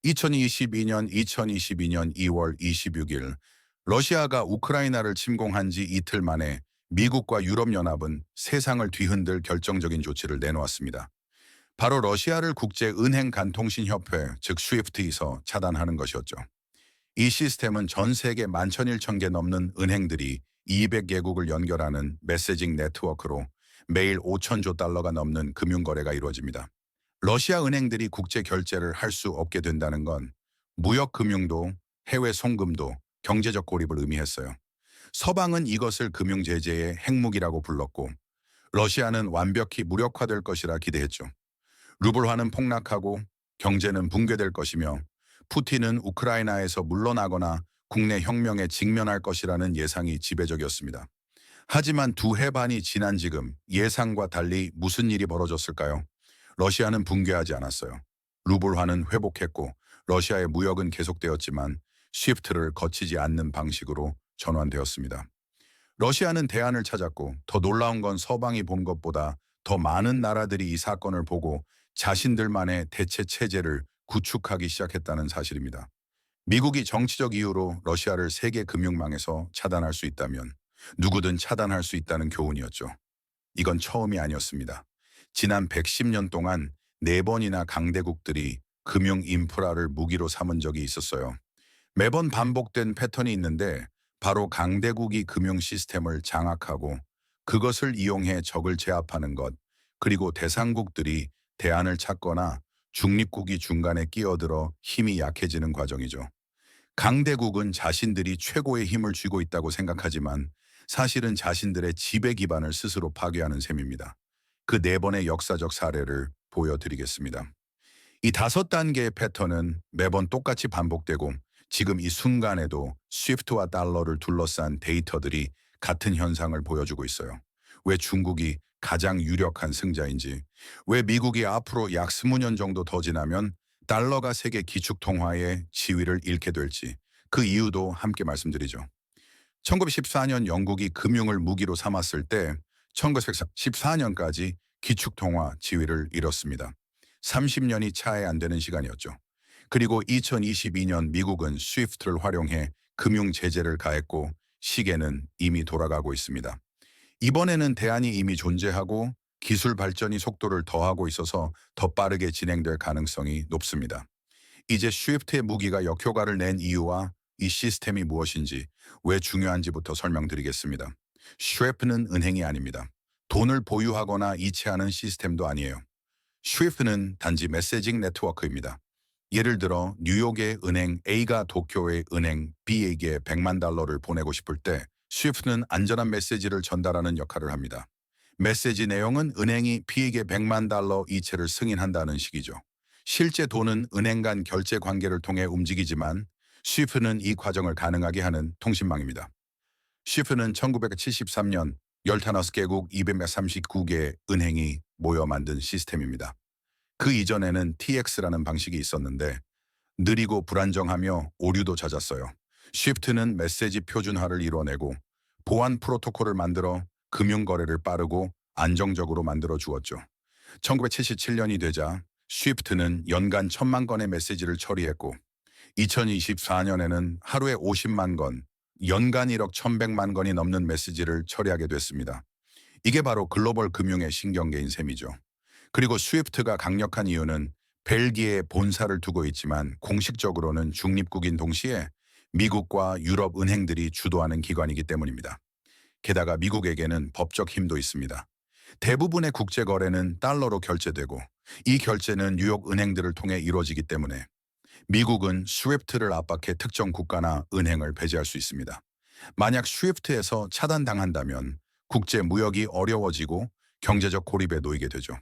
2022년 2월 26일 러시아가 우크라이나를 침공한 지 이틀 만에 미국과 유럽연합은 세상을 뒤흔들 결정적인 조치를 내놓았습니다. 바로 러시아를 국제은행간통신협회 즉 스위프트에서 차단하는 것이었죠. 이 시스템은 전 세계 11,100개 넘는 은행들이 200개국을 연결하는 메시징 네트워크로 매일 5천조 달러가 넘는 금융거래가 이루어집니다. 러시아 은행들이 국제 결제를 할 수 없게 된다는 건 무역 금융도 해외 송금도 경제적 고립을 의미했어요. 서방은 이것을 금융 제재의 핵무기라고 불렀고 러시아는 완벽히 무력화될 것이라 기대했죠. 루블화는 폭락하고 경제는 붕괴될 것이며 푸틴은 우크라이나에서 물러나거나 국내 혁명에 직면할 것이라는 예상이 지배적이었습니다. 하지만 두 해 반이 지난 지금 예상과 달리 무슨 일이 벌어졌을까요? 러시아는 붕괴하지 않았어요. 루블화는 회복했고 러시아의 무역은 계속되었지만 쉬프트를 거치지 않는 방식으로 전환되었습니다. 러시아는 대안을 찾았고 더 놀라운 건 서방이 본 것보다 더 많은 나라들이 이 사건을 보고 자신들만의 대체 체제를 구축하기 시작했다는 사실입니다. 미국이 정치적 이유로 러시아를 세계 금융망에서 차단할 수 있다면 누구든 차단할 수 있다는 교훈이었죠. 이건 처음이 아니었습니다. 지난 110년 동안 4번이나 강대국들이 금융 인프라를 무기로 삼은 적이 있었어요. 매번 반복된 패턴이 있는데 바로 강대국이 금융 시스템을 장악하고 그것을 이용해 적을 제압하는 것, 그리고 대상국들이 대안을 찾거나 중립국이 중간에 끼어들어 힘이 약해지는 과정이죠. 강대국은 자신들이 최고의 힘을 쥐고 있다고 생각하지만 사실은 자신들의 지배 기반을 스스로 파괴하는 셈입니다. 그 4번의 역사적 사례를 보여드리겠습니다. 이 5단계의 패턴은 매번 똑같이 반복되고 지금 이 순간에도 스위프트와 달러를 둘러싼 데이터들이 같은 현상을 보여주고 있어요. 왜 중국이 가장 유력한 승자인지, 왜 미국이 앞으로 약 20년 정도 더 지나면 달러가 세계 기축통화의 지위를 잃게 될지 그 이유도 함께 말씀드리죠. 1914년 영국이 금융을 무기로 삼았을 때 1914년까지 기축통화 지위를 잃었습니다. 30년이 차에 안 되는 시간이었죠. 그리고 2022년 미국은 스위프트를 활용해 금융 제재를 가했고 시계는 이미 돌아가고 있습니다. 이번에는 대안이 이미 존재하고 기술 발전이 속도를 더하고 있어서 더 빠르게 진행될 가능성이 높습니다. 이제 스위프트의 무기가 역효과를 낸 이유와 이 시스템이 무엇인지, 왜 중요한지부터 설명드리겠습니다. 스위프트는 은행이 아닙니다. 돈을 보유하거나 이체하는 시스템도 아니에요. 스위프트는 단지 메시징 네트워크입니다. 예를 들어 뉴욕의 은행 A가 도쿄의 은행 B에게 100만 달러를 보내고 싶을 때 스위프트는 안전한 메시지를 전달하는 역할을 합니다. 메시지 내용은 은행이 B에게 100만 달러 이체를 승인한다는 식이죠. 실제 돈은 은행 간 결제 관계를 통해 움직이지만 스위프트는 이 과정을 가능하게 하는 통신망입니다. 스위프트는 1973년 15개국 239개 은행이 모여 만든 시스템입니다. 그 이전에는 TX라는 방식이 있었는데 느리고 불안정하며 오류도 잦았어요. 스위프트는 메시지 표준화를 이뤄내고 보안 프로토콜을 만들어 금융거래를 빠르고 안정적으로 만들어 주었죠. 1977년이 되자 스위프트는 연간 1,000만 건의 메시지를 처리했고 2024년에는 하루에 50만 건, 연간 1억 1,100만 건이 넘는 메시지를 처리하게 됐습니다. 이게 바로 글로벌 금융의 신경계인 셈이죠. 그리고 스위프트가 강력한 이유는 벨기에에 본사를 두고 있지만 공식적으로는 중립국인 동시에 미국과 유럽 은행들이 주도하는 기관이기 때문입니다. 게다가 미국에게는 법적 힘도 있습니다. 대부분의 국제 거래는 달러로 결제되고 이 결제는 뉴욕 은행들을 통해 이루어지기 때문에 미국은 스위프트를 압박해 특정 국가나 은행을 배제할 수 있습니다. 만약 스위프트에서 차단당한다면 국제 무역이 어려워지고 경제적 고립에 놓이게 되죠.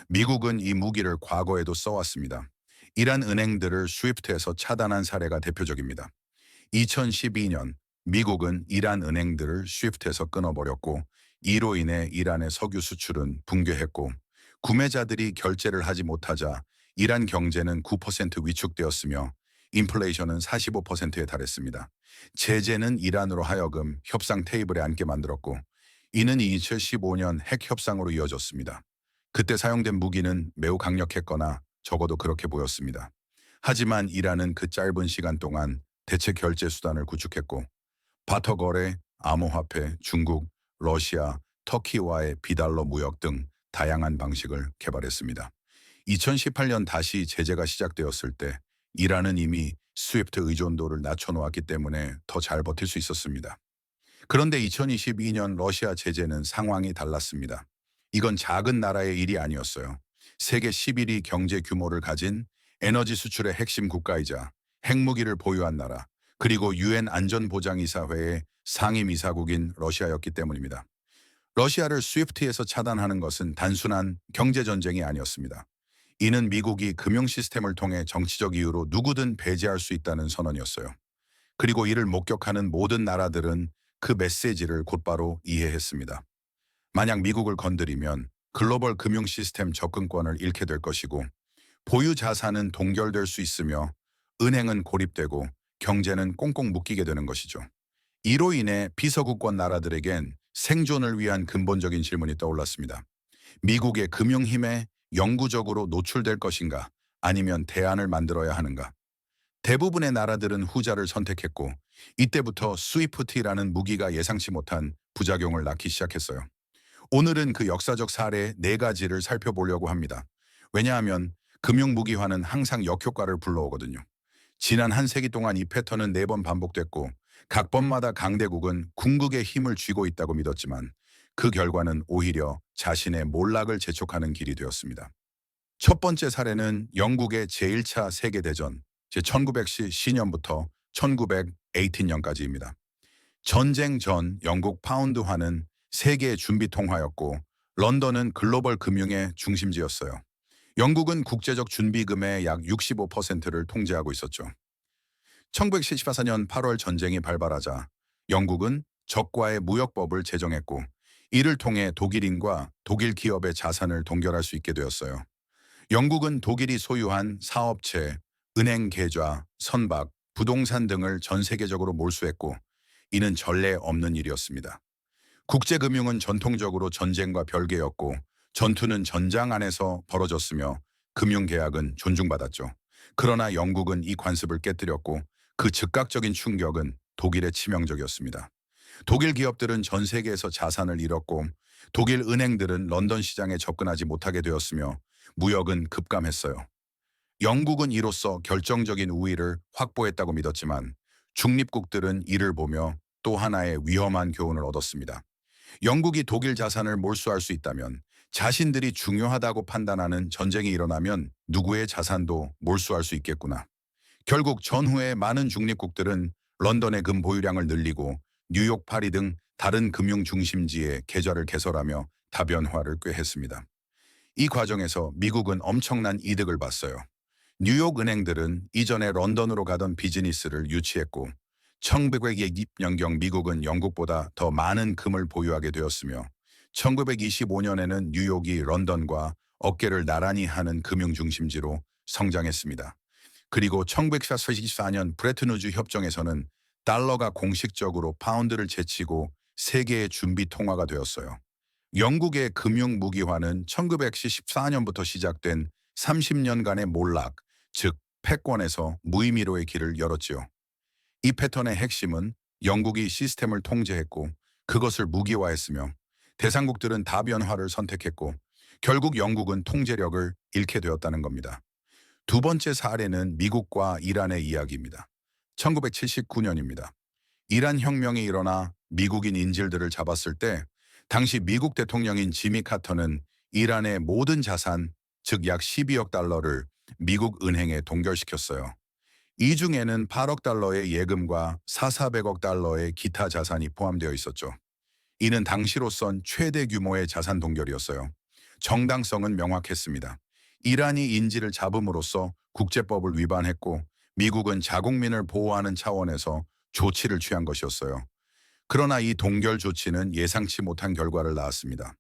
미국은 이 무기를 과거에도 써왔습니다. 이란 은행들을 스위프트에서 차단한 사례가 대표적입니다. 2012년 미국은 이란 은행들을 스위프트에서 끊어버렸고 이로 인해 이란의 석유 수출은 붕괴했고 구매자들이 결제를 하지 못하자 이란 경제는 9% 위축되었으며 인플레이션은 45%에 달했습니다. 제재는 이란으로 하여금 협상 테이블에 앉게 만들었고 이는 2015년 핵 협상으로 이어졌습니다. 그때 사용된 무기는 매우 강력했거나 적어도 그렇게 보였습니다. 하지만 이란은 그 짧은 시간 동안 대체 결제 수단을 구축했고 바터 거래, 암호화폐, 중국, 러시아, 터키와의 비달러 무역 등 다양한 방식을 개발했습니다. 2018년 다시 제재가 시작되었을 때 이란은 이미 스위프트 의존도를 낮춰놓았기 때문에 더 잘 버틸 수 있었습니다. 그런데 2022년 러시아 제재는 상황이 달랐습니다. 이건 작은 나라의 일이 아니었어요. 세계 11위 경제 규모를 가진 에너지 수출의 핵심 국가이자 핵무기를 보유한 나라, 그리고 유엔 안전보장이사회의 상임이사국인 러시아였기 때문입니다. 러시아를 스위프트에서 차단하는 것은 단순한 경제전쟁이 아니었습니다. 이는 미국이 금융 시스템을 통해 정치적 이유로 누구든 배제할 수 있다는 선언이었어요. 그리고 이를 목격하는 모든 나라들은 그 메시지를 곧바로 이해했습니다. 만약 미국을 건드리면 글로벌 금융 시스템 접근권을 잃게 될 것이고 보유 자산은 동결될 수 있으며 은행은 고립되고 경제는 꽁꽁 묶이게 되는 것이죠. 이로 인해 비서구권 나라들에겐 생존을 위한 근본적인 질문이 떠올랐습니다. 미국의 금융 힘에 영구적으로 노출될 것인가 아니면 대안을 만들어야 하는가. 대부분의 나라들은 후자를 선택했고 이때부터 스위프트라는 무기가 예상치 못한 부작용을 낳기 시작했어요. 오늘은 그 역사적 사례 4가지를 살펴보려고 합니다. 왜냐하면 금융무기화는 항상 역효과를 불러오거든요. 지난 한 세기 동안 이 패턴은 4번 반복됐고 각 번마다 강대국은 궁극의 힘을 쥐고 있다고 믿었지만 그 결과는 오히려 자신의 몰락을 재촉하는 길이 되었습니다. 첫 번째 사례는 영국의 제1차 세계대전, 제1910년부터 1918년까지입니다. 전쟁 전 영국 파운드화는 세계의 준비 통화였고 런던은 글로벌 금융의 중심지였어요. 영국은 국제적 준비금의 약 65%를 통제하고 있었죠. 1914년 8월 전쟁이 발발하자 영국은 적과의 무역법을 제정했고 이를 통해 독일인과 독일 기업의 자산을 동결할 수 있게 되었어요. 영국은 독일이 소유한 사업체, 은행 계좌, 선박, 부동산 등을 전 세계적으로 몰수했고 이는 전례 없는 일이었습니다. 국제금융은 전통적으로 전쟁과 별개였고 전투는 전장 안에서 벌어졌으며 금융계약은 존중받았죠. 그러나 영국은 이 관습을 깨뜨렸고 그 즉각적인 충격은 독일에 치명적이었습니다. 독일 기업들은 전 세계에서 자산을 잃었고 독일 은행들은 런던 시장에 접근하지 못하게 되었으며 무역은 급감했어요. 영국은 이로써 결정적인 우위를 확보했다고 믿었지만 중립국들은 이를 보며 또 하나의 위험한 교훈을 얻었습니다. 영국이 독일 자산을 몰수할 수 있다면 자신들이 중요하다고 판단하는 전쟁이 일어나면 누구의 자산도 몰수할 수 있겠구나. 결국 전후에 많은 중립국들은 런던의 금 보유량을 늘리고 뉴욕, 파리 등 다른 금융 중심지에 계좌를 개설하며 다변화를 꾀했습니다. 이 과정에서 미국은 엄청난 이득을 봤어요. 뉴욕 은행들은 이전에 런던으로 가던 비즈니스를 유치했고 1920년경 미국은 영국보다 더 많은 금을 보유하게 되었으며 1925년에는 뉴욕이 런던과 어깨를 나란히 하는 금융 중심지로 성장했습니다. 그리고 1944년 브레튼우즈 협정에서는 달러가 공식적으로 파운드를 제치고 세계의 준비 통화가 되었어요. 영국의 금융 무기화는 1914년부터 시작된 30년간의 몰락, 즉 패권에서 무의미로의 길을 열었지요. 이 패턴의 핵심은 영국이 시스템을 통제했고 그것을 무기화했으며 대상국들은 다변화를 선택했고 결국 영국은 통제력을 잃게 되었다는 겁니다. 두 번째 사례는 미국과 이란의 이야기입니다. 1979년입니다. 이란 혁명이 일어나 미국인 인질들을 잡았을 때 당시 미국 대통령인 지미 카터는 이란의 모든 자산, 즉 약 12억 달러를 미국 은행에 동결시켰어요. 이 중에는 8억 달러의 예금과 4,400억 달러의 기타 자산이 포함되어 있었죠. 이는 당시로선 최대 규모의 자산 동결이었어요. 정당성은 명확했습니다. 이란이 인질을 잡음으로써 국제법을 위반했고 미국은 자국민을 보호하는 차원에서 조치를 취한 것이었어요. 그러나 이 동결 조치는 예상치 못한 결과를 낳았습니다.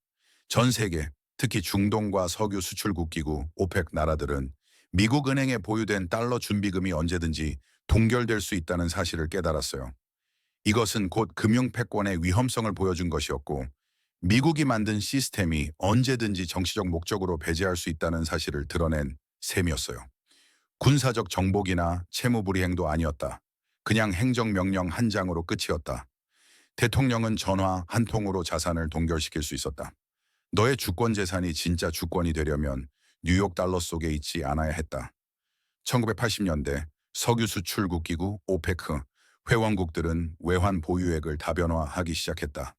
전 세계, 특히 중동과 석유 수출국 기구 오펙 나라들은 미국 은행에 보유된 달러 준비금이 언제든지 동결될 수 있다는 사실을 깨달았어요. 이것은 곧 금융 패권의 위험성을 보여준 것이었고 미국이 만든 시스템이 언제든지 정치적 목적으로 배제할 수 있다는 사실을 드러낸 셈이었어요. 군사적 정복이나 채무불이행도 아니었다. 그냥 행정명령 한 장으로 끝이었다. 대통령은 전화 한 통으로 자산을 동결시킬 수 있었다. 너의 주권 재산이 진짜 주권이 되려면 뉴욕 달러 속에 있지 않아야 했다. 1980년대 석유 수출국 기구 오페크 회원국들은 외환 보유액을 다변화하기 시작했다.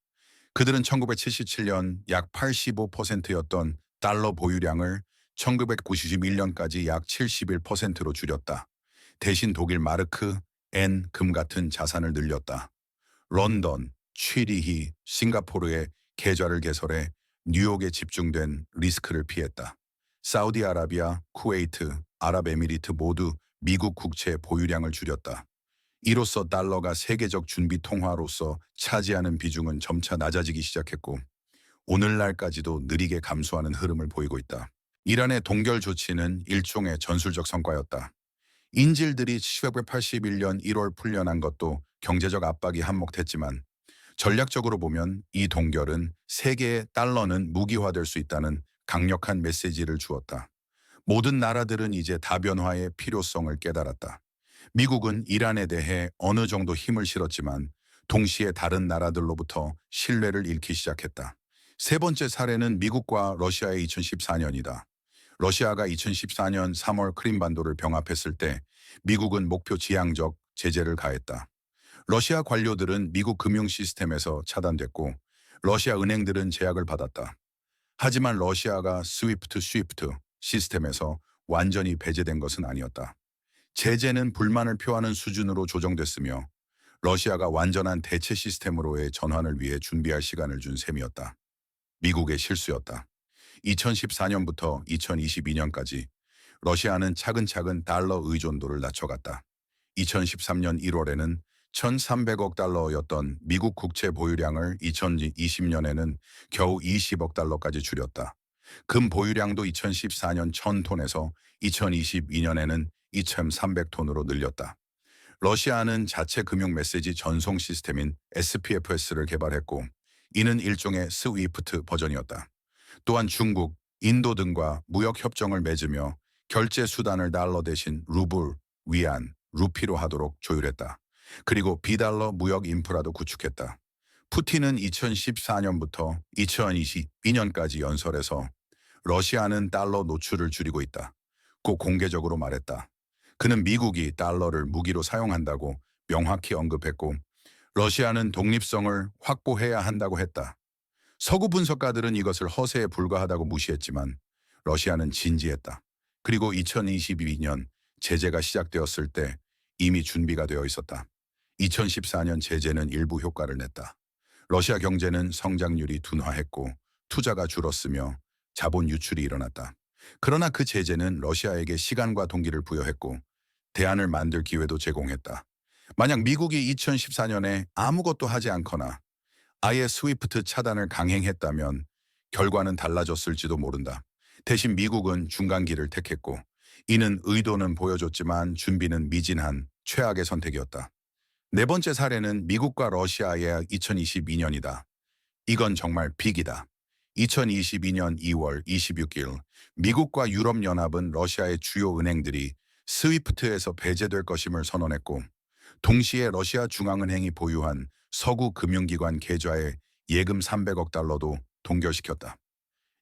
그들은 1977년 약 85%였던 달러 보유량을 1991년까지 약 71%로 줄였다. 대신 독일 마르크, 엔, 금 같은 자산을 늘렸다. 런던, 취리히, 싱가포르에 계좌를 개설해 뉴욕에 집중된 리스크를 피했다. 사우디아라비아, 쿠웨이트, 아랍에미리트 모두 미국 국채 보유량을 줄였다. 이로써 달러가 세계적 준비 통화로서 차지하는 비중은 점차 낮아지기 시작했고 오늘날까지도 느리게 감소하는 흐름을 보이고 있다. 이란의 동결 조치는 일종의 전술적 성과였다. 인질들이 1981년 1월 풀려난 것도 경제적 압박이 한몫했지만 전략적으로 보면 이 동결은 세계의 달러는 무기화될 수 있다는 강력한 메시지를 주었다. 모든 나라들은 이제 다변화의 필요성을 깨달았다. 미국은 이란에 대해 어느 정도 힘을 실었지만 동시에 다른 나라들로부터 신뢰를 잃기 시작했다. 세 번째 사례는 미국과 러시아의 2014년이다. 러시아가 2014년 3월 크림반도를 병합했을 때 미국은 목표 지향적 제재를 가했다. 러시아 관료들은 미국 금융 시스템에서 차단됐고 러시아 은행들은 제약을 받았다. 하지만 러시아가 스위프트 시스템에서 완전히 배제된 것은 아니었다. 제재는 불만을 표하는 수준으로 조정됐으며 러시아가 완전한 대체 시스템으로의 전환을 위해 준비할 시간을 준 셈이었다. 미국의 실수였다. 2014년부터 2022년까지 러시아는 차근차근 달러 의존도를 낮춰갔다. 2013년 1월에는 1,300억 달러였던 미국 국채 보유량을 2020년에는 겨우 20억 달러까지 줄였다. 금 보유량도 2014년 1,000톤에서 2022년에는 2,300톤으로 늘렸다. 러시아는 자체 금융 메시지 전송 시스템인 SPFS를 개발했고 이는 일종의 스위프트 버전이었다. 또한 중국, 인도 등과 무역 협정을 맺으며 결제 수단을 달러 대신 루블, 위안, 루피로 하도록 조율했다. 그리고 비달러 무역 인프라도 구축했다. 푸틴은 2014년부터 2022년까지 연설에서 러시아는 달러 노출을 줄이고 있다. 꼭 공개적으로 말했다. 그는 미국이 달러를 무기로 사용한다고 명확히 언급했고 러시아는 독립성을 확보해야 한다고 했다. 서구 분석가들은 이것을 허세에 불과하다고 무시했지만 러시아는 진지했다. 그리고 2022년 제재가 시작되었을 때 이미 준비가 되어 있었다. 2014년 제재는 일부 효과를 냈다. 러시아 경제는 성장률이 둔화했고 투자가 줄었으며 자본 유출이 일어났다. 그러나 그 제재는 러시아에게 시간과 동기를 부여했고 대안을 만들 기회도 제공했다. 만약 미국이 2014년에 아무것도 하지 않거나 아예 스위프트 차단을 강행했다면 결과는 달라졌을지도 모른다. 대신 미국은 중간길을 택했고 이는 의도는 보여줬지만 준비는 미진한 최악의 선택이었다. 네 번째 사례는 미국과 러시아의 2022년이다. 이건 정말 빅이다. 2022년 2월 26일 미국과 유럽연합은 러시아의 주요 은행들이 스위프트에서 배제될 것임을 선언했고 동시에 러시아 중앙은행이 보유한 서구 금융기관 계좌에 예금 300억 달러도 동결시켰다.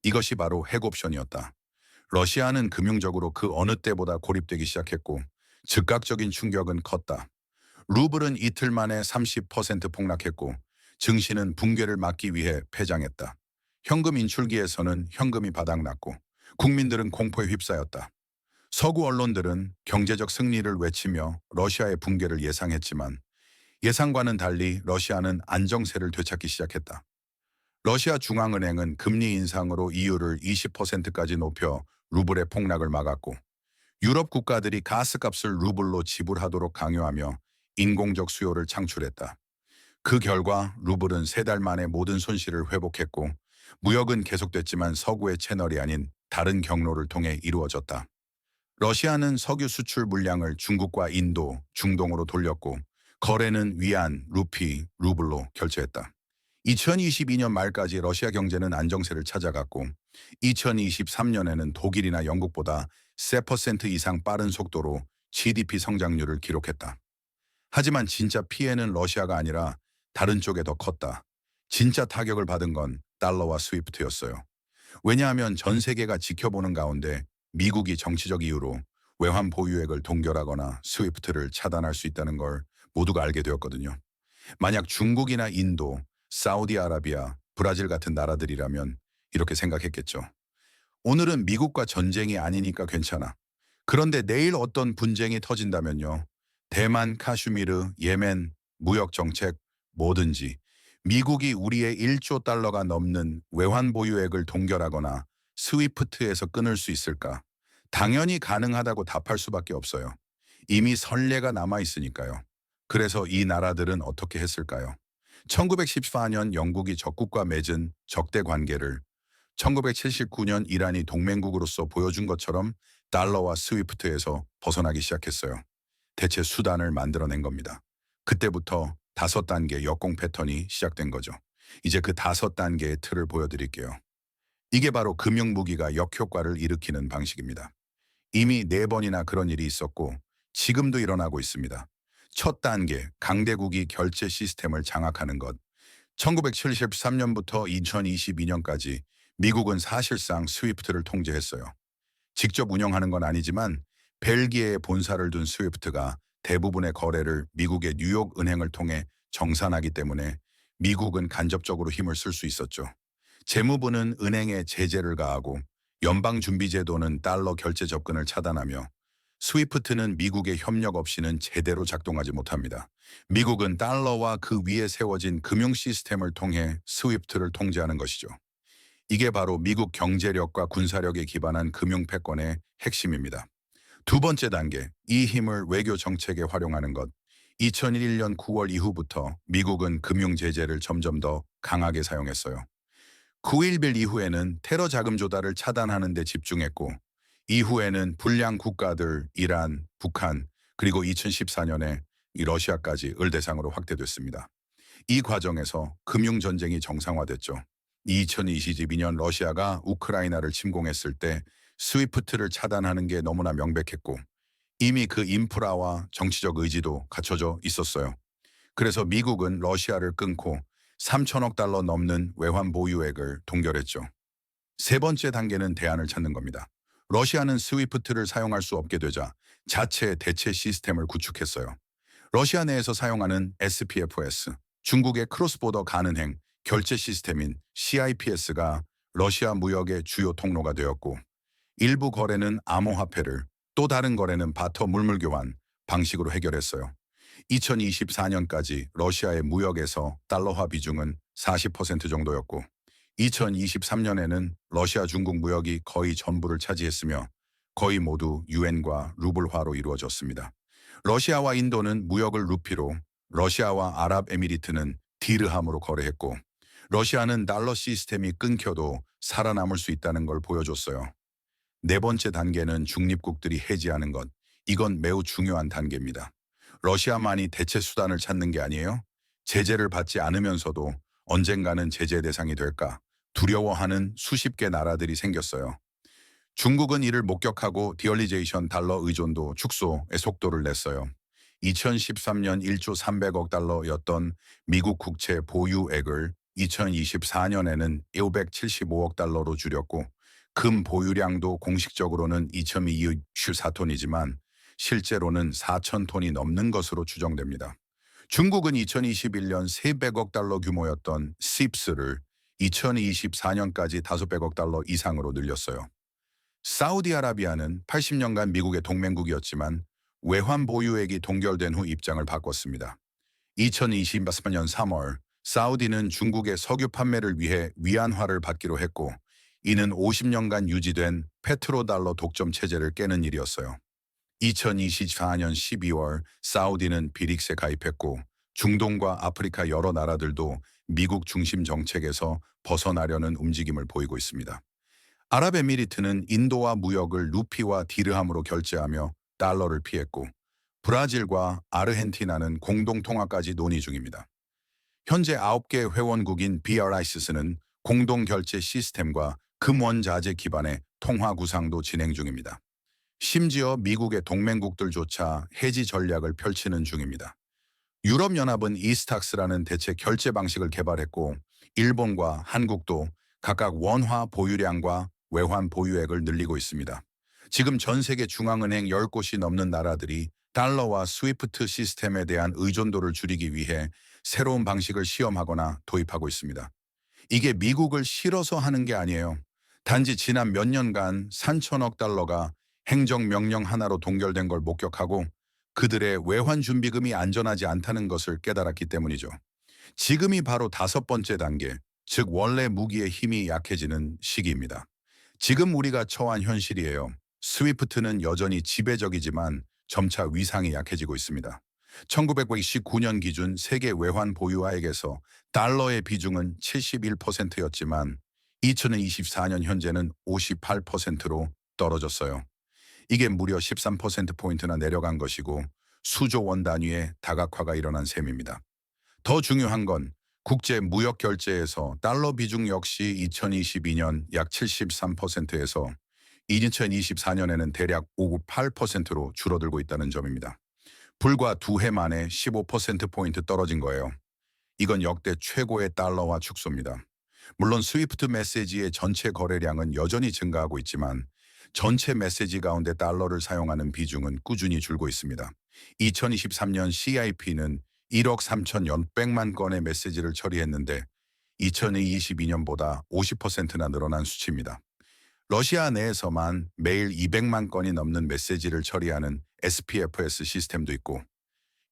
이것이 바로 핵옵션이었다. 러시아는 금융적으로 그 어느 때보다 고립되기 시작했고 즉각적인 충격은 컸다. 루블은 이틀 만에 30% 폭락했고 증시는 붕괴를 막기 위해 폐장했다. 현금 인출기에서는 현금이 바닥났고 국민들은 공포에 휩싸였다. 서구 언론들은 경제적 승리를 외치며 러시아의 붕괴를 예상했지만 예상과는 달리 러시아는 안정세를 되찾기 시작했다. 러시아 중앙은행은 금리 인상으로 이율을 20%까지 높여 루블의 폭락을 막았고 유럽 국가들이 가스값을 루블로 지불하도록 강요하며 인공적 수요를 창출했다. 그 결과 루블은 3달 만에 모든 손실을 회복했고 무역은 계속됐지만 서구의 채널이 아닌 다른 경로를 통해 이루어졌다. 러시아는 석유 수출 물량을 중국과 인도, 중동으로 돌렸고 거래는 위안, 루피, 루블로 결제했다. 2022년 말까지 러시아 경제는 안정세를 찾아갔고 2023년에는 독일이나 영국보다 4% 이상 빠른 속도로 GDP 성장률을 기록했다. 하지만 진짜 피해는 러시아가 아니라 다른 쪽에 더 컸다. 진짜 타격을 받은 건 달러와 스위프트였어요. 왜냐하면 전 세계가 지켜보는 가운데 미국이 정치적 이유로 외환 보유액을 동결하거나 스위프트를 차단할 수 있다는 걸 모두가 알게 되었거든요. 만약 중국이나 인도, 사우디아라비아, 브라질 같은 나라들이라면 이렇게 생각했겠죠. 오늘은 미국과 전쟁이 아니니까 괜찮아. 그런데 내일 어떤 분쟁이 터진다면요. 대만, 카슈미르, 예멘, 무역 정책, 뭐든지 미국이 우리의 1조 달러가 넘는 외환 보유액을 동결하거나 스위프트에서 끊을 수 있을까? 당연히 가능하다고 답할 수밖에 없어요. 이미 선례가 남아 있으니까요. 그래서 이 나라들은 어떻게 했을까요? 1914년 영국이 적국과 맺은 적대 관계를 1979년 이란이 동맹국으로서 보여준 것처럼 달러와 스위프트에서 벗어나기 시작했어요. 대체 수단을 만들어낸 겁니다. 그때부터 5단계 역공 패턴이 시작된 거죠. 이제 그 5단계의 틀을 보여드릴게요. 이게 바로 금융무기가 역효과를 일으키는 방식입니다. 이미 4번이나 그런 일이 있었고 지금도 일어나고 있습니다. 첫 단계, 강대국이 결제 시스템을 장악하는 것. 1973년부터 2022년까지 미국은 사실상 스위프트를 통제했어요. 직접 운영하는 건 아니지만 벨기에에 본사를 둔 스위프트가 대부분의 거래를 미국의 뉴욕 은행을 통해 정산하기 때문에 미국은 간접적으로 힘을 쓸 수 있었죠. 재무부는 은행에 제재를 가하고 연방준비제도는 달러 결제 접근을 차단하며 스위프트는 미국의 협력 없이는 제대로 작동하지 못합니다. 미국은 달러와 그 위에 세워진 금융 시스템을 통해 스위프트를 통제하는 것이죠. 이게 바로 미국 경제력과 군사력에 기반한 금융 패권의 핵심입니다. 두 번째 단계, 이 힘을 외교 정책에 활용하는 것. 2001년 9월 이후부터 미국은 금융 제재를 점점 더 강하게 사용했어요. 9.11 이후에는 테러 자금 조달을 차단하는 데 집중했고 이후에는 불량 국가들 이란, 북한, 그리고 2014년에 이 러시아까지 을 대상으로 확대됐습니다. 이 과정에서 금융전쟁이 정상화됐죠. 2022년 러시아가 우크라이나를 침공했을 때 스위프트를 차단하는 게 너무나 명백했고 이미 그 인프라와 정치적 의지도 갖춰져 있었어요. 그래서 미국은 러시아를 끊고 3천억 달러 넘는 외환 보유액을 동결했죠. 세 번째 단계는 대안을 찾는 겁니다. 러시아는 스위프트를 사용할 수 없게 되자 자체 대체 시스템을 구축했어요. 러시아 내에서 사용하는 SPFS, 중국의 크로스보더 가는행 결제 시스템인 CIPS가 러시아 무역의 주요 통로가 되었고 일부 거래는 암호화폐를 또 다른 거래는 바터 물물교환 방식으로 해결했어요. 2024년까지 러시아의 무역에서 달러화 비중은 40% 정도였고 2023년에는 러시아 중국 무역이 거의 전부를 차지했으며 거의 모두 유엔과 루블화로 이루어졌습니다. 러시아와 인도는 무역을 루피로, 러시아와 아랍에미리트는 디르함으로 거래했고 러시아는 달러 시스템이 끊겨도 살아남을 수 있다는 걸 보여줬어요. 네 번째 단계는 중립국들이 해지하는 것. 이건 매우 중요한 단계입니다. 러시아만이 대체 수단을 찾는 게 아니에요. 제재를 받지 않으면서도 언젠가는 제재 대상이 될까 두려워하는 수십 개 나라들이 생겼어요. 중국은 이를 목격하고 디얼리제이션 달러 의존도 축소의 속도를 냈어요. 2013년 1조 300억 달러였던 미국 국채 보유액을 2024년에는 575억 달러로 줄였고 금 보유량도 공식적으로는 2,264톤이지만 실제로는 4,000톤이 넘는 것으로 추정됩니다. 중국은 2021년 300억 달러 규모였던 CIPS를 2024년까지 500억 달러 이상으로 늘렸어요. 사우디아라비아는 80년간 미국의 동맹국이었지만 외환 보유액이 동결된 후 입장을 바꿨습니다. 2023년 3월 사우디는 중국의 석유 판매를 위해 위안화를 받기로 했고 이는 50년간 유지된 페트로달러 독점 체제를 깨는 일이었어요. 2024년 12월 사우디는 비릭스에 가입했고 중동과 아프리카 여러 나라들도 미국 중심 정책에서 벗어나려는 움직임을 보이고 있습니다. 아랍에미리트는 인도와 무역을 루피와 디르함으로 결제하며 달러를 피했고 브라질과 아르헨티나는 공동통화까지 논의 중입니다. 현재 9개 회원국인 BRICS는 공동결제 시스템과 금원자재 기반의 통화 구상도 진행 중입니다. 심지어 미국의 동맹국들조차 해지 전략을 펼치는 중입니다. 유럽연합은 이스탁스라는 대체 결제 방식을 개발했고 일본과 한국도 각각 원화 보유량과 외환 보유액을 늘리고 있습니다. 지금 전 세계 중앙은행 10곳이 넘는 나라들이 달러와 스위프트 시스템에 대한 의존도를 줄이기 위해 새로운 방식을 시험하거나 도입하고 있습니다. 이게 미국을 싫어서 하는 게 아니에요. 단지 지난 몇 년간 3천억 달러가 행정명령 하나로 동결된 걸 목격하고 그들의 외환 준비금이 안전하지 않다는 것을 깨달았기 때문이죠. 지금이 바로 다섯 번째 단계, 즉 원래 무기의 힘이 약해지는 시기입니다. 지금 우리가 처한 현실이에요. 스위프트는 여전히 지배적이지만 점차 위상이 약해지고 있습니다. 1919년 기준 세계 외환 보유화액에서 달러의 비중은 71%였지만 2024년 현재는 58%로 떨어졌어요. 이게 무려 13%포인트나 내려간 것이고 수조 원 단위의 다각화가 일어난 셈입니다. 더 중요한 건 국제 무역 결제에서 달러 비중 역시 2022년 약 73%에서 2024년에는 대략 58%로 줄어들고 있다는 점입니다. 불과 두 해 만에 15%포인트 떨어진 거예요. 이건 역대 최고의 달러화 축소입니다. 물론 스위프트 메시지의 전체 거래량은 여전히 증가하고 있지만 전체 메시지 가운데 달러를 사용하는 비중은 꾸준히 줄고 있습니다. 2023년 CIP는 1억 3,600만 건의 메시지를 처리했는데 2022년보다 50%나 늘어난 수치입니다. 러시아 내에서만 매일 200만 건이 넘는 메시지를 처리하는 SPFS 시스템도 있고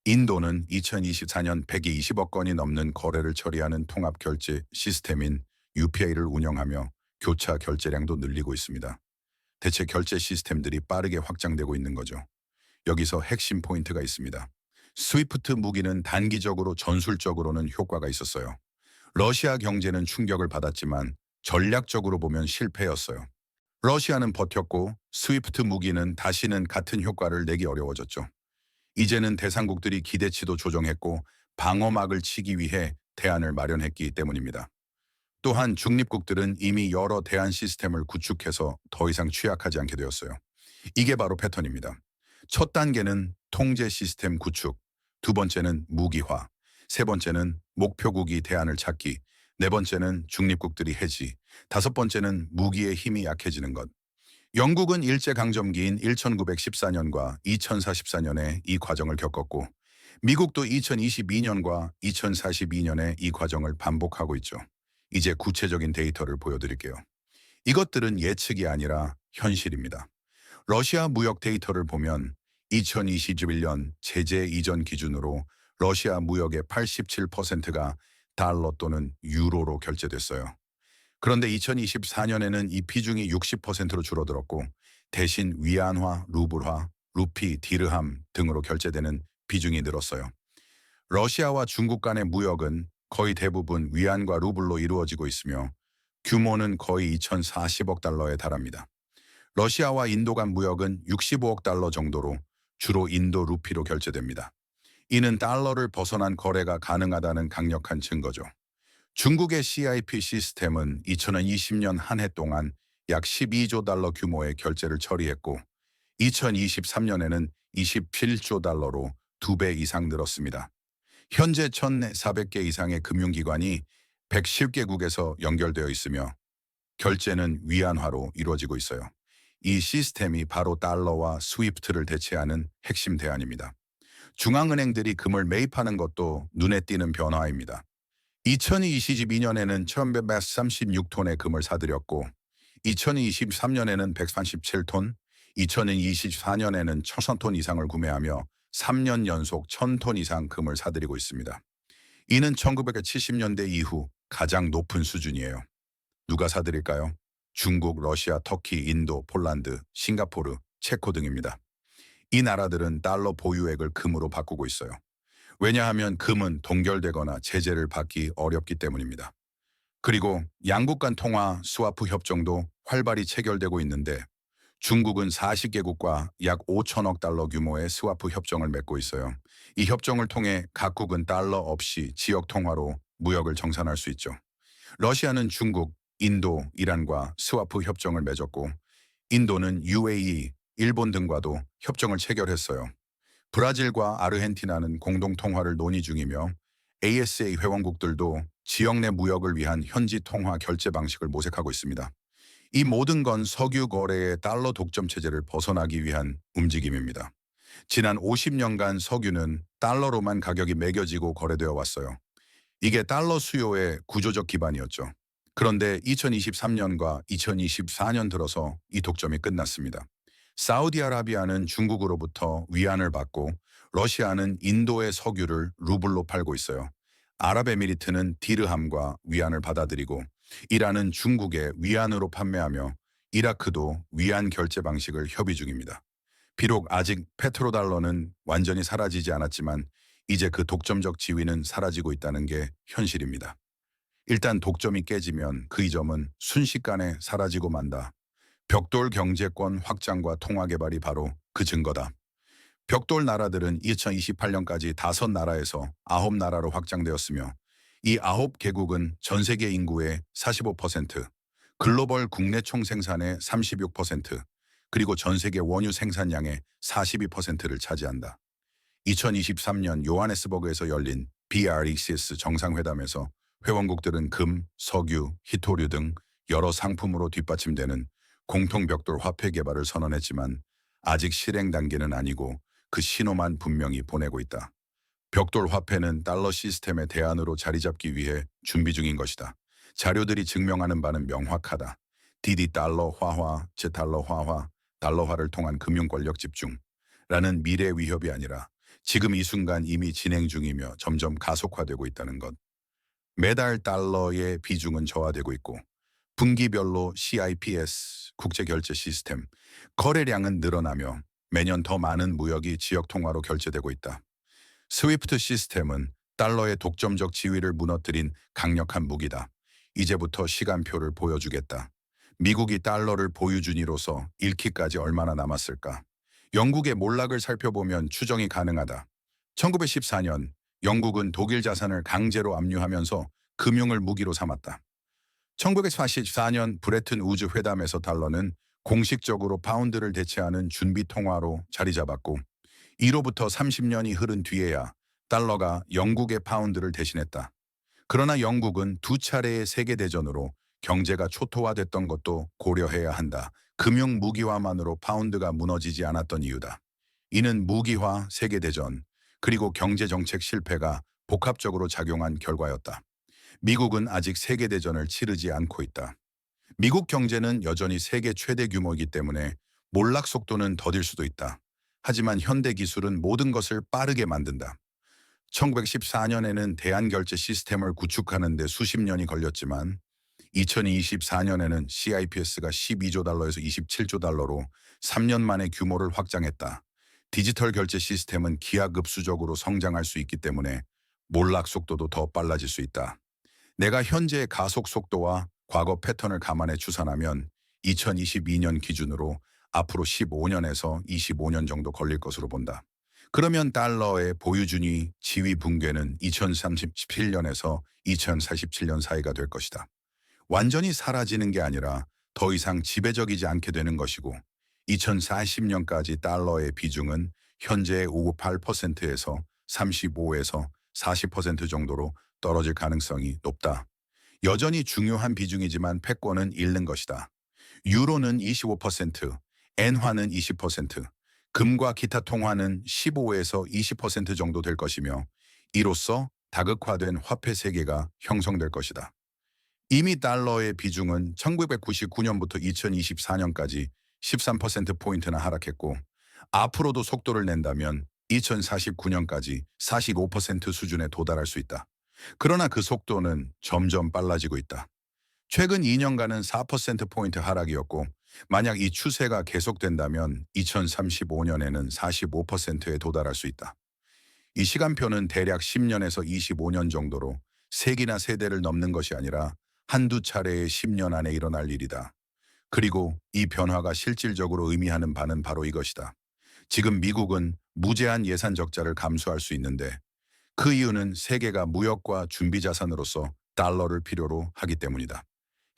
인도는 2024년 120억 건이 넘는 거래를 처리하는 통합결제 시스템인 UPI를 운영하며 교차 결제량도 늘리고 있습니다. 대체 결제 시스템들이 빠르게 확장되고 있는 거죠. 여기서 핵심 포인트가 있습니다. 스위프트 무기는 단기적으로 전술적으로는 효과가 있었어요. 러시아 경제는 충격을 받았지만 전략적으로 보면 실패였어요. 러시아는 버텼고 스위프트 무기는 다시는 같은 효과를 내기 어려워졌죠. 이제는 대상국들이 기대치도 조정했고 방어막을 치기 위해 대안을 마련했기 때문입니다. 또한 중립국들은 이미 여러 대안 시스템을 구축해서 더 이상 취약하지 않게 되었어요. 이게 바로 패턴입니다. 첫 단계는 통제 시스템 구축, 두 번째는 무기화, 세 번째는 목표국이 대안을 찾기, 네 번째는 중립국들이 해지, 다섯 번째는 무기의 힘이 약해지는 것. 영국은 일제강점기인 1914년과 2044년에 이 과정을 겪었고 미국도 2022년과 2042년에 이 과정을 반복하고 있죠. 이제 구체적인 데이터를 보여드릴게요. 이것들은 예측이 아니라 현실입니다. 러시아 무역 데이터를 보면 2021년 제재 이전 기준으로 러시아 무역의 87%가 달러 또는 유로로 결제됐어요. 그런데 2024년에는 이 비중이 60%로 줄어들었고 대신 위안화, 루블화, 루피, 디르함 등으로 결제되는 비중이 늘었어요. 러시아와 중국 간의 무역은 거의 대부분 위안과 루블로 이루어지고 있으며 규모는 거의 2,040억 달러에 달합니다. 러시아와 인도 간 무역은 65억 달러 정도로 주로 인도 루피로 결제됩니다. 이는 달러를 벗어난 거래가 가능하다는 강력한 증거죠. 중국의 CIP 시스템은 2020년 한 해 동안 약 12조 달러 규모의 결제를 처리했고 2023년에는 27조 달러로 2배 이상 늘었습니다. 현재 1,400개 이상의 금융기관이 110개국에서 연결되어 있으며 결제는 위안화로 이루어지고 있어요. 이 시스템이 바로 달러와 스위프트를 대체하는 핵심 대안입니다. 중앙은행들이 금을 매입하는 것도 눈에 띄는 변화입니다. 2022년에는 1,136톤의 금을 사들였고 2023년에는 137톤, 2024년에는 1,000톤 이상을 구매하며 3년 연속 1,000톤 이상 금을 사들이고 있습니다. 이는 1970년대 이후 가장 높은 수준이에요. 누가 사들일까요? 중국, 러시아, 터키, 인도, 폴란드, 싱가포르, 체코 등입니다. 이 나라들은 달러 보유액을 금으로 바꾸고 있어요. 왜냐하면 금은 동결되거나 제재를 받기 어렵기 때문입니다. 그리고 양국 간 통화 스와프 협정도 활발히 체결되고 있는데 중국은 40개국과 약 5천억 달러 규모의 스와프 협정을 맺고 있어요. 이 협정을 통해 각국은 달러 없이 지역 통화로 무역을 정산할 수 있죠. 러시아는 중국, 인도, 이란과 스와프 협정을 맺었고 인도는 UAE, 일본 등과도 협정을 체결했어요. 브라질과 아르헨티나는 공동 통화를 논의 중이며 ASA 회원국들도 지역 내 무역을 위한 현지 통화 결제 방식을 모색하고 있습니다. 이 모든 건 석유 거래의 달러 독점 체제를 벗어나기 위한 움직임입니다. 지난 50년간 석유는 달러로만 가격이 매겨지고 거래되어 왔어요. 이게 달러 수요의 구조적 기반이었죠. 그런데 2023년과 2024년 들어서 이 독점이 끝났습니다. 사우디아라비아는 중국으로부터 위안을 받고 러시아는 인도의 석유를 루블로 팔고 있어요. 아랍에미리트는 디르함과 위안을 받아들이고 이란은 중국에 위안으로 판매하며 이라크도 위안 결제 방식을 협의 중입니다. 비록 아직 페트로달러는 완전히 사라지지 않았지만 이제 그 독점적 지위는 사라지고 있다는 게 현실입니다. 일단 독점이 깨지면 그 이점은 순식간에 사라지고 만다. 벽돌 경제권 확장과 통화 개발이 바로 그 증거다. 벽돌 나라들은 2028년까지 5나라에서 9나라로 확장되었으며 이 9개국은 전 세계 인구의 45%, 글로벌 국내 총생산의 36%, 그리고 전 세계 원유 생산량의 42%를 차지한다. 2023년 요하네스버그에서 열린 BRICS 정상회담에서 회원국들은 금, 석유, 희토류 등 여러 상품으로 뒷받침되는 공통 벽돌 화폐 개발을 선언했지만 아직 실행 단계는 아니고 그 신호만 분명히 보내고 있다. 벽돌 화폐는 달러 시스템의 대안으로 자리 잡기 위해 준비 중인 것이다. 자료들이 증명하는 바는 명확하다. DD 달러화화, 재달러화화, 달러화를 통한 금융 권력 집중라는 미래 위협이 아니라 지금 이 순간 이미 진행 중이며 점점 가속화되고 있다는 것. 매달 달러의 비중은 저하되고 있고 분기별로 CIPS, 국제결제 시스템, 거래량은 늘어나며 매년 더 많은 무역이 지역 통화로 결제되고 있다. 스위프트 시스템은 달러의 독점적 지위를 무너뜨린 강력한 무기다. 이제부터 시간표를 보여주겠다. 미국이 달러를 보유준위로서 잃기까지 얼마나 남았을까? 영국의 몰락을 살펴보면 추정이 가능하다. 1914년 영국은 독일 자산을 강제로 압류하면서 금융을 무기로 삼았다. 1944년 브레튼 우즈 회담에서 달러는 공식적으로 파운드를 대체하는 준비 통화로 자리 잡았고 이로부터 30년이 흐른 뒤에야 달러가 영국의 파운드를 대신했다. 그러나 영국은 두 차례의 세계대전으로 경제가 초토화됐던 것도 고려해야 한다. 금융 무기화만으로 파운드가 무너지지 않았던 이유다. 이는 무기화, 세계대전, 그리고 경제정책 실패가 복합적으로 작용한 결과였다. 미국은 아직 세계대전을 치르지 않고 있다. 미국 경제는 여전히 세계 최대 규모이기 때문에 몰락 속도는 더딜 수도 있다. 하지만 현대 기술은 모든 것을 빠르게 만든다. 1914년에는 대한결제 시스템을 구축하는 데 수십 년이 걸렸지만 2024년에는 CIPS가 12조 달러에서 27조 달러로 3년 만에 규모를 확장했다. 디지털 결제 시스템은 기하급수적으로 성장할 수 있기 때문에 몰락 속도도 더 빨라질 수 있다. 내가 현재의 가속 속도와 과거 패턴을 감안해 추산하면 2022년 기준으로 앞으로 15년에서 25년 정도 걸릴 것으로 본다. 그러면 달러의 보유준위 지위 붕괴는 2037년에서 2047년 사이가 될 것이다. 완전히 사라지는 게 아니라 더 이상 지배적이지 않게 되는 것이고 2040년까지 달러의 비중은 현재의 58%에서 35에서 40% 정도로 떨어질 가능성이 높다. 여전히 중요한 비중이지만 패권은 잃는 것이다. 유로는 25%, 엔화는 20%, 금과 기타 통화는 15에서 20% 정도 될 것이며 이로써 다극화된 화폐 세계가 형성될 것이다. 이미 달러의 비중은 1999년부터 2024년까지 13%포인트나 하락했고 앞으로도 속도를 낸다면 2049년까지 45% 수준에 도달할 수 있다. 그러나 그 속도는 점점 빨라지고 있다. 최근 2년간은 4%포인트 하락이었고 만약 이 추세가 계속된다면 2035년에는 45%에 도달할 수 있다. 이 시간표는 대략 10년에서 25년 정도로 세기나 세대를 넘는 것이 아니라 한두 차례의 10년 안에 일어날 일이다. 그리고 이 변화가 실질적으로 의미하는 바는 바로 이것이다. 지금 미국은 무제한 예산 적자를 감수할 수 있는데 그 이유는 세계가 무역과 준비자산으로서 달러를 필요로 하기 때문이다.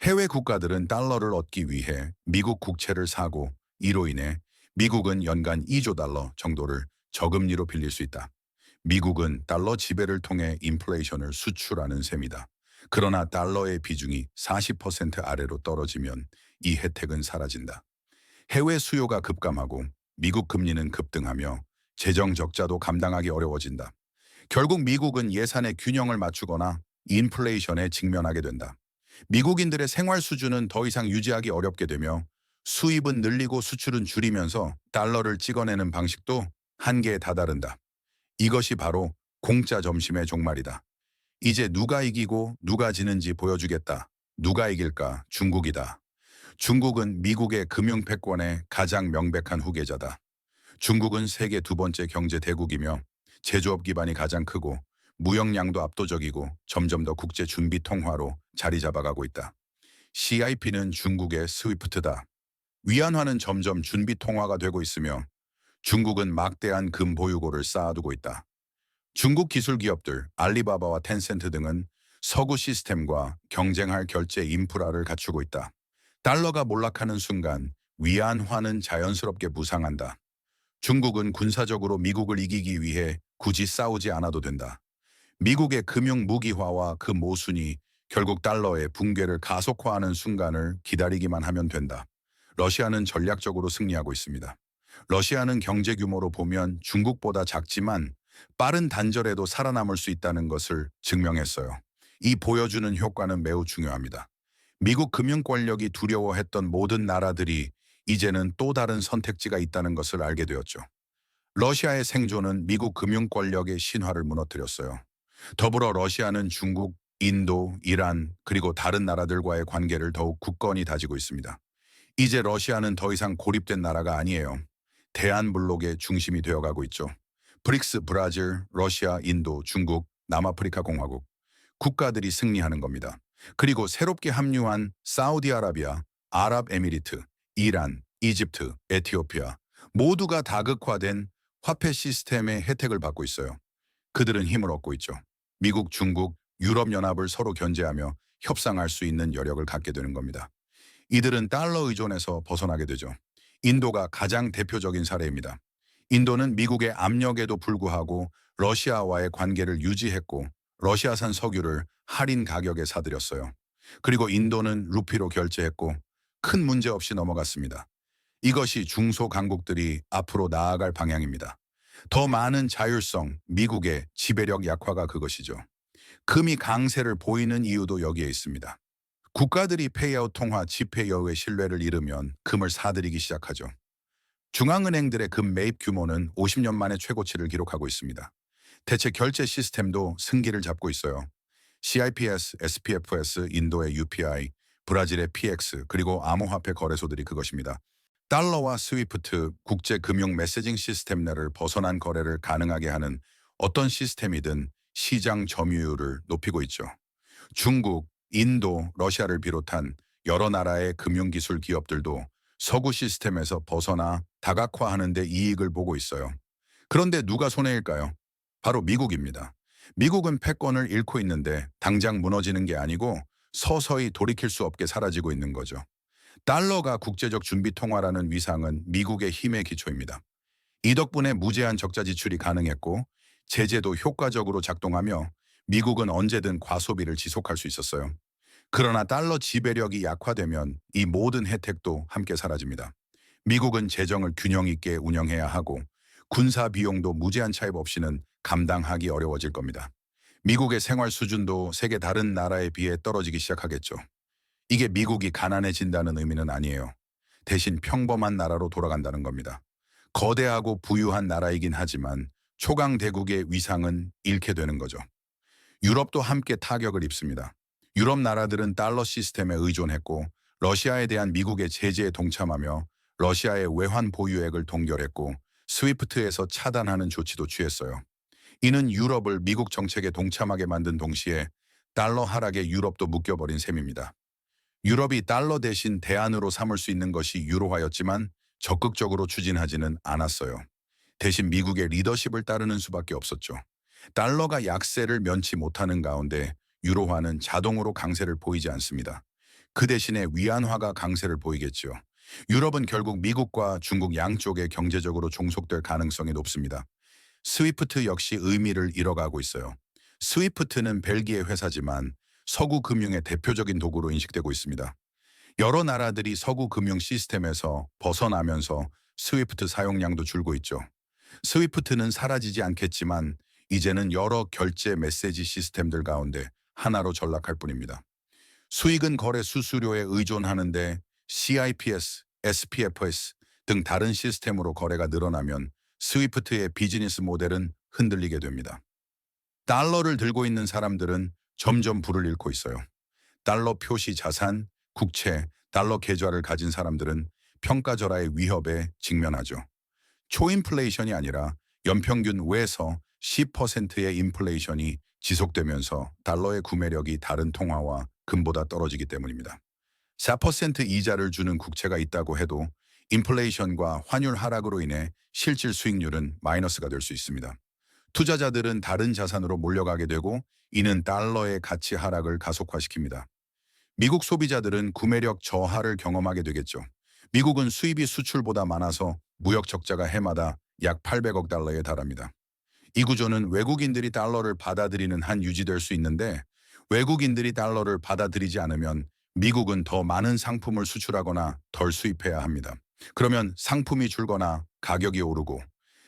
해외 국가들은 달러를 얻기 위해 미국 국채를 사고 이로 인해 미국은 연간 2조 달러 정도를 저금리로 빌릴 수 있다. 미국은 달러 지배를 통해 인플레이션을 수출하는 셈이다. 그러나 달러의 비중이 40% 아래로 떨어지면 이 혜택은 사라진다. 해외 수요가 급감하고 미국 금리는 급등하며 재정 적자도 감당하기 어려워진다. 결국 미국은 예산의 균형을 맞추거나 인플레이션에 직면하게 된다. 미국인들의 생활 수준은 더 이상 유지하기 어렵게 되며 수입은 늘리고 수출은 줄이면서 달러를 찍어내는 방식도 한계에 다다른다. 이것이 바로 공짜 점심의 종말이다. 이제 누가 이기고 누가 지는지 보여주겠다. 누가 이길까? 중국이다. 중국은 미국의 금융 패권의 가장 명백한 후계자다. 중국은 세계 두 번째 경제 대국이며 제조업 기반이 가장 크고 무역량도 압도적이고 점점 더 국제 준비 통화로 자리 잡아가고 있다. CIP는 중국의 스위프트다. 위안화는 점점 준비 통화가 되고 있으며 중국은 막대한 금 보유고를 쌓아두고 있다. 중국 기술 기업들 알리바바와 텐센트 등은 서구 시스템과 경쟁할 결제 인프라를 갖추고 있다. 달러가 몰락하는 순간 위안화는 자연스럽게 부상한다. 중국은 군사적으로 미국을 이기기 위해 굳이 싸우지 않아도 된다. 미국의 금융 무기화와 그 모순이 결국 달러의 붕괴를 가속화하는 순간을 기다리기만 하면 된다. 러시아는 전략적으로 승리하고 있습니다. 러시아는 경제 규모로 보면 중국보다 작지만 빠른 단절에도 살아남을 수 있다는 것을 증명했어요. 이 보여주는 효과는 매우 중요합니다. 미국 금융 권력이 두려워했던 모든 나라들이 이제는 또 다른 선택지가 있다는 것을 알게 되었죠. 러시아의 생존은 미국 금융 권력의 신화를 무너뜨렸어요. 더불어 러시아는 중국, 인도, 이란, 그리고 다른 나라들과의 관계를 더욱 굳건히 다지고 있습니다. 이제 러시아는 더 이상 고립된 나라가 아니에요. 대한블록의 중심이 되어가고 있죠. 브릭스, 브라질, 러시아, 인도, 중국, 남아프리카 공화국. 국가들이 승리하는 겁니다. 그리고 새롭게 합류한 사우디아라비아, 아랍에미리트, 이란, 이집트, 에티오피아 모두가 다극화된 화폐 시스템의 혜택을 받고 있어요. 그들은 힘을 얻고 있죠. 미국, 중국, 유럽연합을 서로 견제하며 협상할 수 있는 여력을 갖게 되는 겁니다. 이들은 달러 의존에서 벗어나게 되죠. 인도가 가장 대표적인 사례입니다. 인도는 미국의 압력에도 불구하고 러시아와의 관계를 유지했고 러시아산 석유를 할인 가격에 사들였어요. 그리고 인도는 루피로 결제했고 큰 문제 없이 넘어갔습니다. 이것이 중소강국들이 앞으로 나아갈 방향입니다. 더 많은 자율성, 미국의 지배력 약화가 그것이죠. 금이 강세를 보이는 이유도 여기에 있습니다. 국가들이 페이아웃 통화 지폐 여유의 신뢰를 잃으면 금을 사들이기 시작하죠. 중앙은행들의 금 매입 규모는 50년 만에 최고치를 기록하고 있습니다. 대체 결제 시스템도 승기를 잡고 있어요. CIPS, SPFS, 인도의 UPI, 브라질의 PX, 그리고 암호화폐 거래소들이 그것입니다. 달러와 스위프트, 국제금융 메시징 시스템 내를 벗어난 거래를 가능하게 하는 어떤 시스템이든 시장 점유율을 높이고 있죠. 중국, 인도, 러시아를 비롯한 여러 나라의 금융기술 기업들도 서구 시스템에서 벗어나 다각화하는 데 이익을 보고 있어요. 그런데 누가 손해일까요? 바로 미국입니다. 미국은 패권을 잃고 있는데 당장 무너지는 게 아니고 서서히 돌이킬 수 없게 사라지고 있는 거죠. 달러가 국제적 준비 통화라는 위상은 미국의 힘의 기초입니다. 이 덕분에 무제한 적자 지출이 가능했고 제재도 효과적으로 작동하며 미국은 언제든 과소비를 지속할 수 있었어요. 그러나 달러 지배력이 약화되면 이 모든 혜택도 함께 사라집니다. 미국은 재정을 균형 있게 운영해야 하고 군사 비용도 무제한 차입 없이는 감당하기 어려워질 겁니다. 미국의 생활 수준도 세계 다른 나라에 비해 떨어지기 시작하겠죠. 이게 미국이 가난해진다는 의미는 아니에요. 대신 평범한 나라로 돌아간다는 겁니다. 거대하고 부유한 나라이긴 하지만 초강 대국의 위상은 잃게 되는 거죠. 유럽도 함께 타격을 입습니다. 유럽 나라들은 달러 시스템에 의존했고 러시아에 대한 미국의 제재에 동참하며 러시아의 외환 보유액을 동결했고 스위프트에서 차단하는 조치도 취했어요. 이는 유럽을 미국 정책에 동참하게 만든 동시에 달러 하락에 유럽도 묶여버린 셈입니다. 유럽이 달러 대신 대안으로 삼을 수 있는 것이 유로화였지만 적극적으로 추진하지는 않았어요. 대신 미국의 리더십을 따르는 수밖에 없었죠. 달러가 약세를 면치 못하는 가운데 유로화는 자동으로 강세를 보이지 않습니다. 그 대신에 위안화가 강세를 보이겠죠. 유럽은 결국 미국과 중국 양쪽에 경제적으로 종속될 가능성이 높습니다. 스위프트 역시 의미를 잃어가고 있어요. 스위프트는 벨기에 회사지만 서구 금융의 대표적인 도구로 인식되고 있습니다. 여러 나라들이 서구 금융 시스템에서 벗어나면서 스위프트 사용량도 줄고 있죠. 스위프트는 사라지지 않겠지만 이제는 여러 결제 메시지 시스템들 가운데 하나로 전락할 뿐입니다. 수익은 거래 수수료에 의존하는데 CIPS, SPFS 등 다른 시스템으로 거래가 늘어나면 스위프트의 비즈니스 모델은 흔들리게 됩니다. 달러를 들고 있는 사람들은 점점 불을 잃고 있어요. 달러 표시 자산, 국채, 달러 계좌를 가진 사람들은 평가절하의 위협에 직면하죠. 초인플레이션이 아니라 연평균 외에서 10%의 인플레이션이 지속되면서 달러의 구매력이 다른 통화와 금보다 떨어지기 때문입니다. 4% 이자를 주는 국채가 있다고 해도 인플레이션과 환율 하락으로 인해 실질 수익률은 마이너스가 될 수 있습니다. 투자자들은 다른 자산으로 몰려가게 되고 이는 달러의 가치 하락을 가속화시킵니다. 미국 소비자들은 구매력 저하를 경험하게 되겠죠. 미국은 수입이 수출보다 많아서 무역 적자가 해마다 약 800억 달러에 달합니다. 이 구조는 외국인들이 달러를 받아들이는 한 유지될 수 있는데 외국인들이 달러를 받아들이지 않으면 미국은 더 많은 상품을 수출하거나 덜 수입해야 합니다. 그러면 상품이 줄거나 가격이 오르고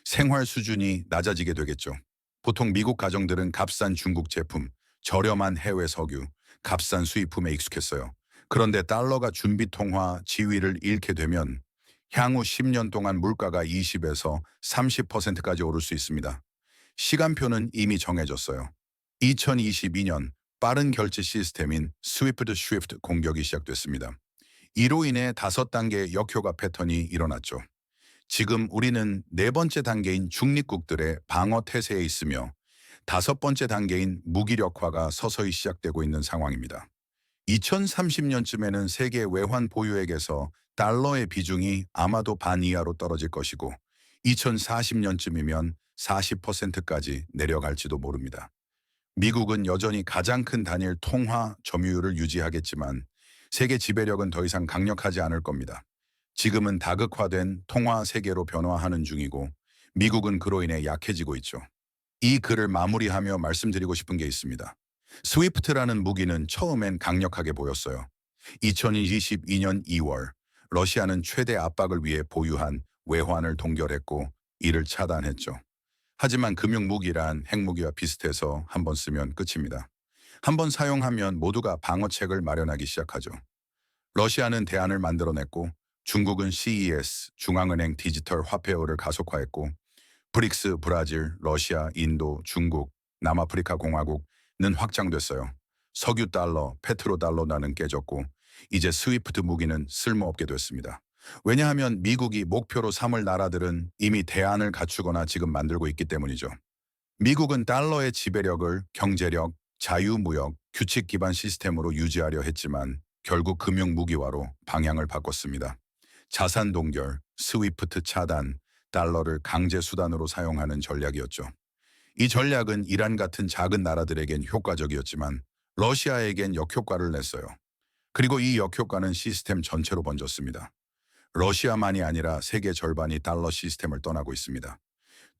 생활 수준이 낮아지게 되겠죠. 보통 미국 가정들은 값싼 중국 제품, 저렴한 해외 석유, 값싼 수입품에 익숙했어요. 그런데 달러가 준비 통화 지위를 잃게 되면 향후 10년 동안 물가가 20에서 30%까지 오를 수 있습니다. 시간표는 이미 정해졌어요. 2022년 빠른 결제 시스템인 스위프트 쉬프트 공격이 시작됐습니다. 이로 인해 5단계 역효과 패턴이 일어났죠. 지금 우리는 네 번째 단계인 중립국들의 방어 태세에 있으며 5번째 단계인 무기력화가 서서히 시작되고 있는 상황입니다. 2030년쯤에는 세계 외환 보유액에서 달러의 비중이 아마도 반 이하로 떨어질 것이고 2040년쯤이면 40%까지 내려갈지도 모릅니다. 미국은 여전히 가장 큰 단일 통화 점유율을 유지하겠지만 세계 지배력은 더 이상 강력하지 않을 겁니다. 지금은 다극화된 통화 세계로 변화하는 중이고 미국은 그로 인해 약해지고 있죠. 이 글을 마무리하며 말씀드리고 싶은 게 있습니다. 스위프트라는 무기는 처음엔 강력하게 보였어요. 2022년 2월 러시아는 최대 압박을 위해 보유한 외환을 동결했고 이를 차단했죠. 하지만 금융무기란 핵무기와 비슷해서 한 번 쓰면 끝입니다. 한 번 사용하면 모두가 방어책을 마련하기 시작하죠. 러시아는 대안을 만들어냈고 중국은 CES, 중앙은행 디지털 화폐화를 가속화했고 브릭스, 브라질, 러시아, 인도, 중국, 남아프리카 공화국은 확장됐어요. 석유 달러, 페트로 달러나는 깨졌고 이제 스위프트 무기는 쓸모없게 됐습니다. 왜냐하면 미국이 목표로 삼을 나라들은 이미 대안을 갖추거나 지금 만들고 있기 때문이죠. 미국은 달러의 지배력을 경제력, 자유무역, 규칙 기반 시스템으로 유지하려 했지만 결국 금융무기화로 방향을 바꿨습니다. 자산 동결, 스위프트 차단, 달러를 강제 수단으로 사용하는 전략이었죠. 이 전략은 이란 같은 작은 나라들에겐 효과적이었지만 러시아에겐 역효과를 냈어요. 그리고 이 역효과는 시스템 전체로 번졌습니다. 러시아만이 아니라 세계 절반이 달러 시스템을 떠나고 있습니다.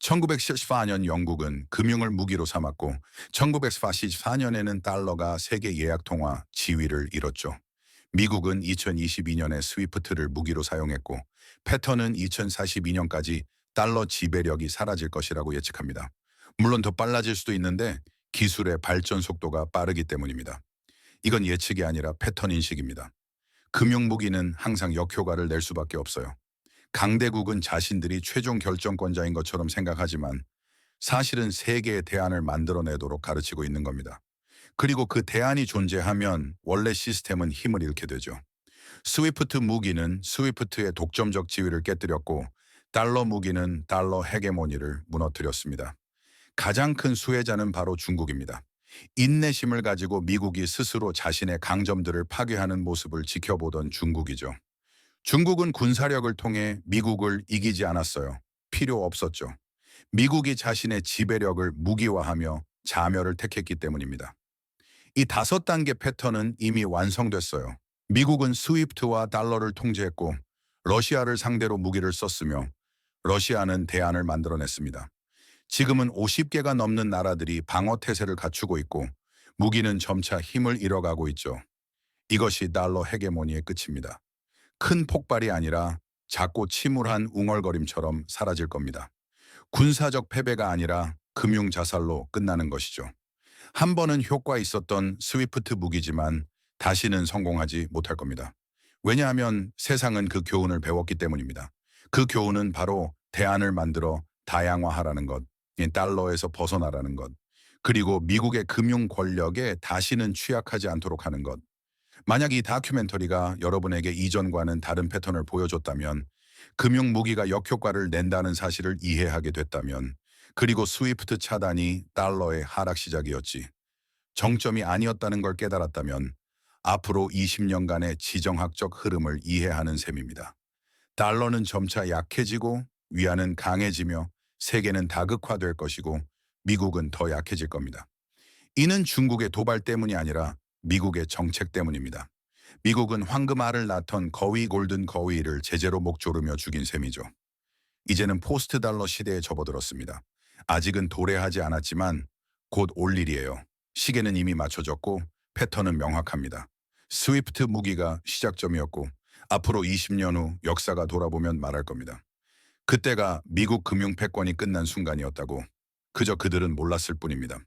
1974년 영국은 금융을 무기로 삼았고 1944년에는 달러가 세계 예약통화 지위를 잃었죠. 미국은 2022년에 스위프트를 무기로 사용했고 패턴은 2042년까지 달러 지배력이 사라질 것이라고 예측합니다. 물론 더 빨라질 수도 있는데 기술의 발전 속도가 빠르기 때문입니다. 이건 예측이 아니라 패턴 인식입니다. 금융무기는 항상 역효과를 낼 수밖에 없어요. 강대국은 자신들이 최종 결정권자인 것처럼 생각하지만 사실은 세계의 대안을 만들어내도록 가르치고 있는 겁니다. 그리고 그 대안이 존재하면 원래 시스템은 힘을 잃게 되죠. 스위프트 무기는 스위프트의 독점적 지위를 깨뜨렸고 달러 무기는 달러 헤게모니를 무너뜨렸습니다. 가장 큰 수혜자는 바로 중국입니다. 인내심을 가지고 미국이 스스로 자신의 강점들을 파괴하는 모습을 지켜보던 중국이죠. 중국은 군사력을 통해 미국을 이기지 않았어요. 필요 없었죠. 미국이 자신의 지배력을 무기화하며 자멸을 택했기 때문입니다. 이 5단계 패턴은 이미 완성됐어요. 미국은 스위프트와 달러를 통제했고 러시아를 상대로 무기를 썼으며 러시아는 대안을 만들어냈습니다. 지금은 50개가 넘는 나라들이 방어 태세를 갖추고 있고 무기는 점차 힘을 잃어가고 있죠. 이것이 달러 헤게모니의 끝입니다. 큰 폭발이 아니라 작고 침울한 웅얼거림처럼 사라질 겁니다. 군사적 패배가 아니라 금융 자살로 끝나는 것이죠. 한 번은 효과 있었던 스위프트 무기지만 다시는 성공하지 못할 겁니다. 왜냐하면 세상은 그 교훈을 배웠기 때문입니다. 그 교훈은 바로 대안을 만들어 다양화하라는 것, 이 달러에서 벗어나라는 것, 그리고 미국의 금융 권력에 다시는 취약하지 않도록 하는 것. 만약 이 다큐멘터리가 여러분에게 이전과는 다른 패턴을 보여줬다면, 금융 무기가 역효과를 낸다는 사실을 이해하게 됐다면, 그리고 스위프트 차단이 달러의 하락 시작이었지, 정점이 아니었다는 걸 깨달았다면, 앞으로 20년간의 지정학적 흐름을 이해하는 셈입니다. 달러는 점차 약해지고 위안은 강해지며 세계는 다극화될 것이고 미국은 더 약해질 겁니다. 이는 중국의 도발 때문이 아니라 미국의 정책 때문입니다. 미국은 황금알을 낳던 거위 골든 거위를 제재로 목조르며 죽인 셈이죠. 이제는 포스트 달러 시대에 접어들었습니다. 아직은 도래하지 않았지만 곧 올 일이에요. 시계는 이미 맞춰졌고 패턴은 명확합니다. 스위프트 무기가 시작점이었고 앞으로 20년 후 역사가 돌아보면 말할 겁니다. 그때가 미국 금융 패권이 끝난 순간이었다고 그저 그들은 몰랐을 뿐입니다.